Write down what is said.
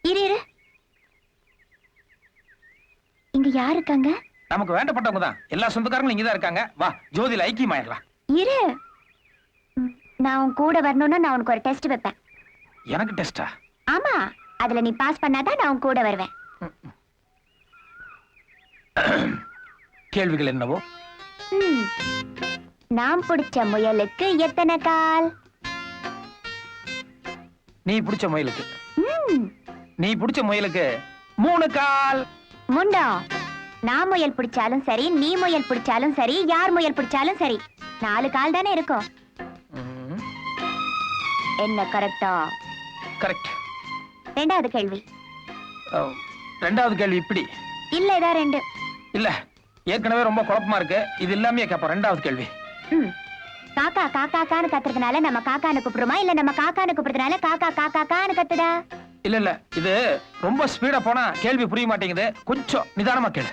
இரு இரு. இங்க யார் இருக்காங்க? நமக்கு வேண்டப்பட்டவங்க தான். எல்லா சொந்தக்காரங்களும் இங்கதான் இருக்காங்க. வா, ஜோதியில ஐக்கியமாயிடலாம். இரு. நான் உன் கூட வரணும்னா நான் உனக்கு ஒரு டெஸ்ட் வைப்பேன். எனக்கு டெஸ்டா? ஆமா, அதுல நீ பாஸ் பண்ணாதான் நான் உன் கூட வருவேன். கேள்விகள் என்னவோ? நான் பிடிச்ச முயலுக்கு எத்தனை கால்? நீ பிடிச்ச முயலுக்கு நீ பிடிச்ச முயலுக்கு 3 கால். முண்டா, நான் முயல் பிடிச்சாலும் சரி, நீ முயல் பிடிச்சாலும் சரி, யார் முயல் பிடிச்சாலும் சரி, 4 கால் தானே இருக்கும். என்ன கரெக்டா? கரெக்ட். ரெண்டாவது கேள்வி. ரெண்டாவது கேள்வி இப்படி இல்ல, இதா 2. இல்ல, ஏற்கனவே ரொம்ப குழப்பமா இருக்கு. இது இல்லாமயே கேப்போம். ரெண்டாவது கேள்வி. காக்கா காக்கான்னு கத்துறதுனால நம்ம காக்கான்னு கூப்பிடுறோமா, இல்ல நம்ம காக்கான்னு கூப்பிடுறதுனால காக்கா காக்கான்னு கத்துடா? இல்ல இல்ல, இது ரொம்ப ஸ்பீடா போனா கேள்வி புரிய மாட்டேங்குது. கொஞ்சம் நிதானமா கேளு.